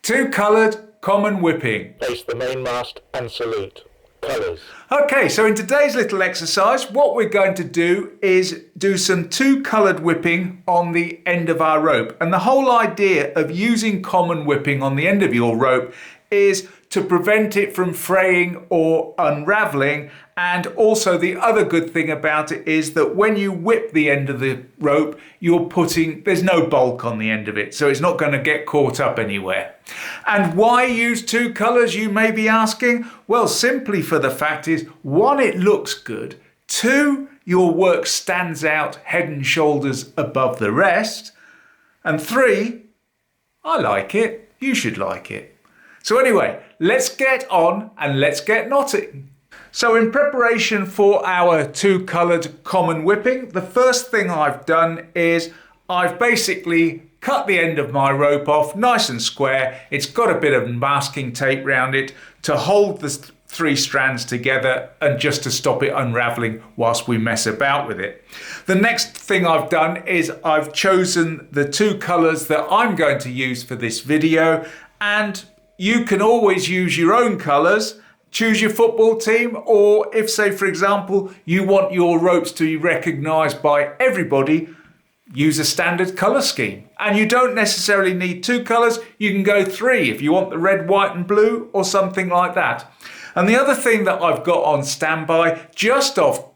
Two coloured common whipping. Place the mainmast and salute. Colours. Okay, so in today's little exercise, what we're going to do is do some two coloured whipping on the end of our rope. And the whole idea of using common whipping on the end of your rope is to prevent it from fraying or unravelling. And also the other good thing about it is that when you whip the end of the rope, there's no bulk on the end of it, so it's not going to get caught up anywhere. And why use two colours, you may be asking? Well, simply for the fact is, one, it looks good. Two, your work stands out head and shoulders above the rest. And three, I like it, you should like it. So anyway, let's get on and let's get knotting. So in preparation for our two coloured common whipping, the first thing I've done is I've basically cut the end of my rope off nice and square. It's got a bit of masking tape around it to hold the three strands together and just to stop it unravelling whilst we mess about with it. The next thing I've done is I've chosen the two colours that I'm going to use for this video, and you can always use your own colours. Choose your football team, or if, say, for example, you want your ropes to be recognised by everybody, use a standard colour scheme. And you don't necessarily need two colours, you can go three if you want the red, white and blue or something like that. And the other thing that I've got on standby, just off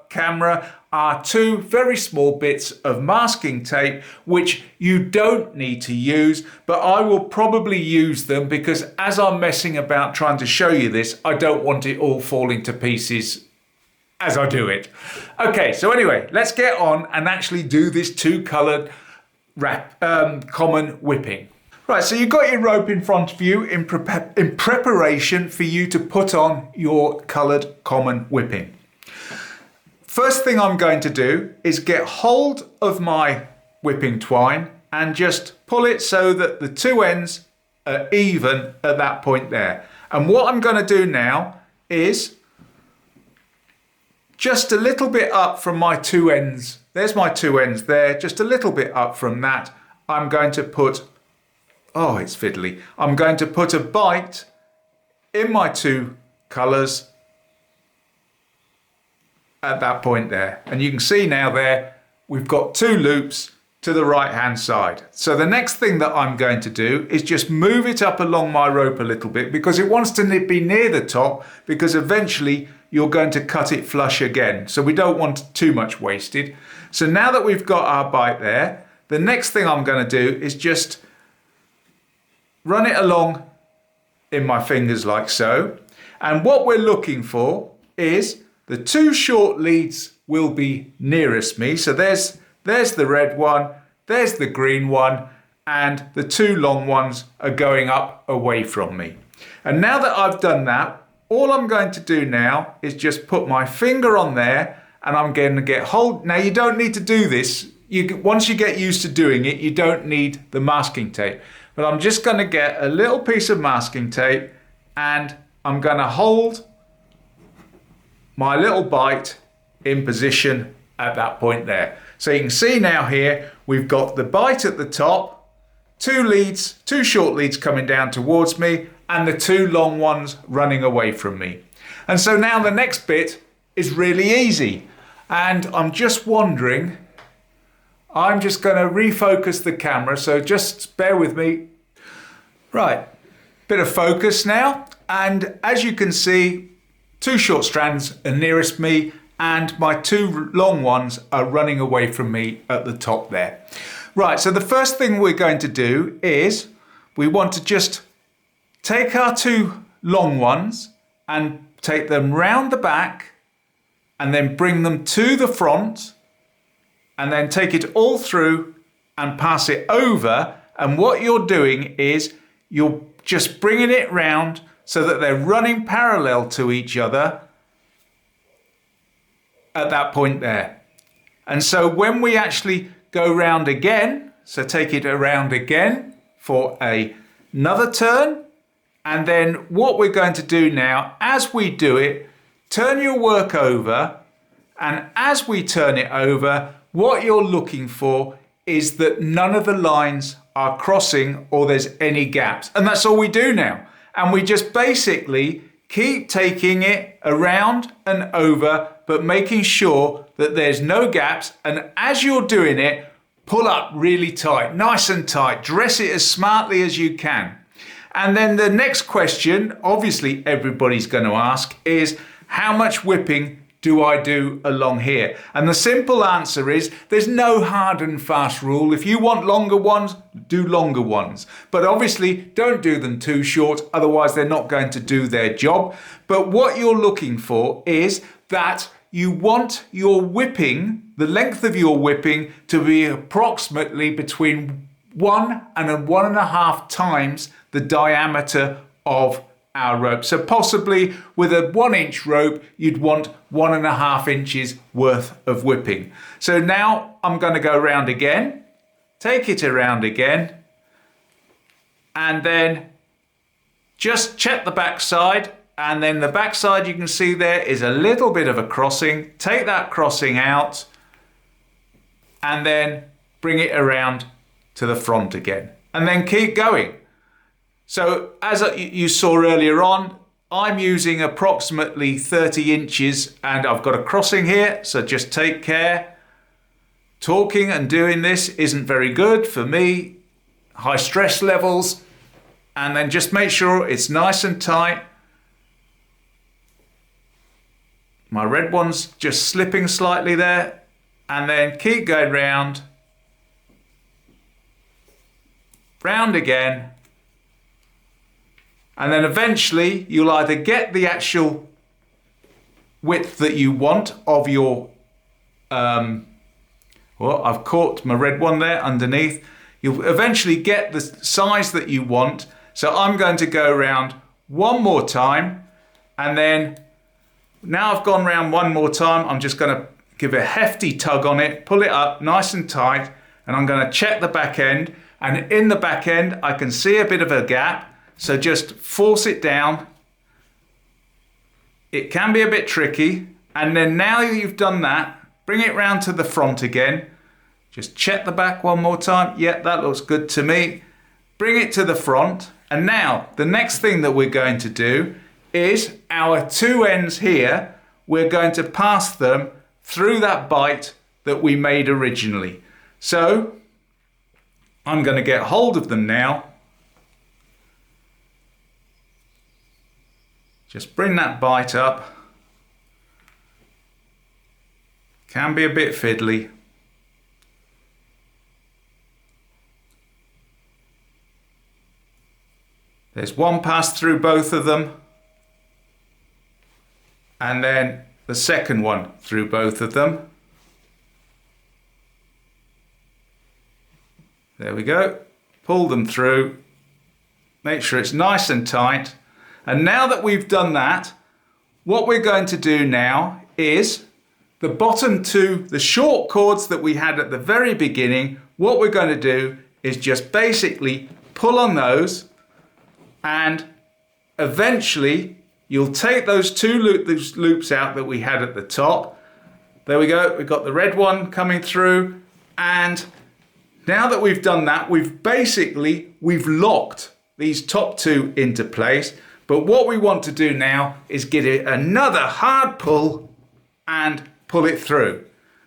camera, are two very small bits of masking tape, which you don't need to use, but I will probably use them because as I'm messing about trying to show you this, I don't want it all falling to pieces as I do it. Okay, so anyway, let's get on and actually do this two coloured common whipping. Right, so you've got your rope in front of you in preparation for you to put on your coloured common whipping. First thing I'm going to do is get hold of my whipping twine and just pull it so that the two ends are even at that point there. And what I'm going to do now is just a little bit up from my two ends. There's my two ends there, just a little bit up from that. I'm going to put, oh, it's fiddly. I'm going to put a bite in my two colours at that point there. And you can see now there, we've got two loops to the right hand side. So the next thing that I'm going to do is just move it up along my rope a little bit because it wants to be near the top, because eventually you're going to cut it flush again. So we don't want too much wasted. So now that we've got our bite there, the next thing I'm going to do is just run it along in my fingers like so. And what we're looking for is the two short leads will be nearest me. So there's the red one, there's the green one, and the two long ones are going up away from me. And now that I've done that, all I'm going to do now is just put my finger on there and I'm going to get hold. Now you don't need to do this. Once you get used to doing it, you don't need the masking tape. But I'm just going to get a little piece of masking tape and I'm going to hold my little bite in position at that point there. So you can see now here, we've got the bite at the top, two short leads coming down towards me, and the two long ones running away from me. And so now the next bit is really easy. And I'm just wondering, I'm just going to refocus the camera, so just bear with me. Right, bit of focus now. And as you can see, two short strands are nearest me and my two long ones are running away from me at the top there. Right, so the first thing we're going to do is we want to just take our two long ones and take them round the back and then bring them to the front and then take it all through and pass it over. And what you're doing is you're just bringing it round so that they're running parallel to each other at that point there. And so when we actually go round again, so take it around again for another turn, and then what we're going to do now, as we do it, turn your work over, and as we turn it over, what you're looking for is that none of the lines are crossing or there's any gaps. And that's all we do now. And we just basically keep taking it around and over, but making sure that there's no gaps. And as you're doing it, pull up really tight, nice and tight. Dress it as smartly as you can. And then the next question, obviously everybody's going to ask, is how much whipping do I do along here? And the simple answer is there's no hard and fast rule. If you want longer ones, do longer ones. But obviously don't do them too short, otherwise they're not going to do their job. But what you're looking for is that you want your whipping, the length of your whipping, to be approximately between 1 and 1.5 times the diameter of our rope. So possibly with a 1-inch rope, you'd want 1.5 inches worth of whipping. So now I'm going to go around again, take it around again, and then just check the back side. And then the back side, you can see there is a little bit of a crossing. Take that crossing out and then bring it around to the front again, and then keep going. So as you saw earlier on, I'm using approximately 30 inches and I've got a crossing here, so just take care. Talking and doing this isn't very good for me, high stress levels, and then just make sure it's nice and tight. My red one's just slipping slightly there, and then keep going round again. And then eventually you'll either get the actual width that you want of your, well, I've caught my red one there underneath. You'll eventually get the size that you want. So I'm going to go around one more time, and then now I've gone round one more time, I'm just going to give a hefty tug on it, pull it up nice and tight, and I'm going to check the back end. And in the back end, I can see a bit of a gap. So just force it down. It can be a bit tricky. And then now you've done that, bring it round to the front again. Just check the back one more time. Yeah, that looks good to me. Bring it to the front. And now the next thing that we're going to do is our two ends here. We're going to pass them through that bite that we made originally. So I'm going to get hold of them now. Just bring that bite up. Can be a bit fiddly. There's one pass through both of them. And then the second one through both of them. There we go. Pull them through. Make sure it's nice and tight. And now that we've done that, what we're going to do now is the bottom two, the short cords that we had at the very beginning, what we're going to do is just basically pull on those, and eventually you'll take those two loops out that we had at the top. There we go, we've got the red one coming through, and now that we've done that, we've locked these top two into place. But what we want to do now is get it another hard pull and pull it through.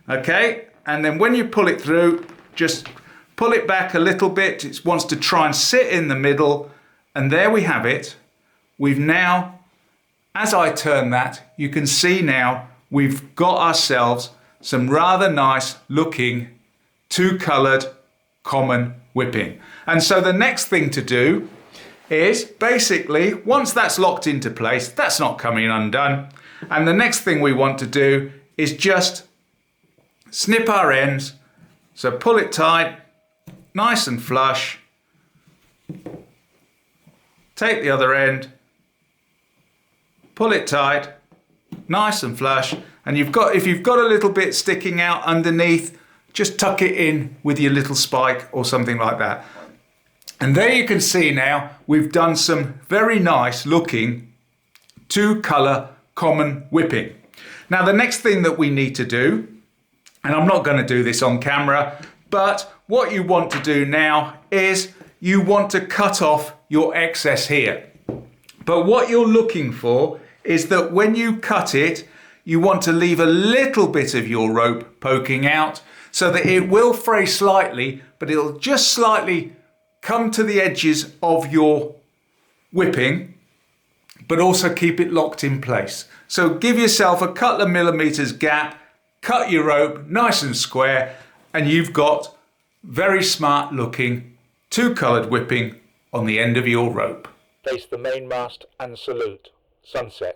Okay? And then when you pull it through, just pull it back a little bit. It wants to try and sit in the middle. And there we have it. We've now, as I turn that, you can see now we've got ourselves some rather nice looking two-coloured common whipping. And so the next thing to do is basically, once that's locked into place, that's not coming undone. And the next thing we want to do is just snip our ends. So pull it tight, nice and flush. Take the other end, pull it tight, nice and flush. And if you've got a little bit sticking out underneath, just tuck it in with your little spike or something like that. And there you can see now we've done some very nice looking two-colour common whipping. Now the next thing that we need to do, and I'm not going to do this on camera, But what you want to do now is you want to cut off your excess here. But what you're looking for is that when you cut it, you want to leave a little bit of your rope poking out so that it will fray slightly, but it'll just slightly come to the edges of your whipping, but also keep it locked in place. So give yourself a couple of millimeters gap, cut your rope nice and square, and you've got very smart looking two-coloured whipping on the end of your rope. Face the mainmast and salute. Sunset.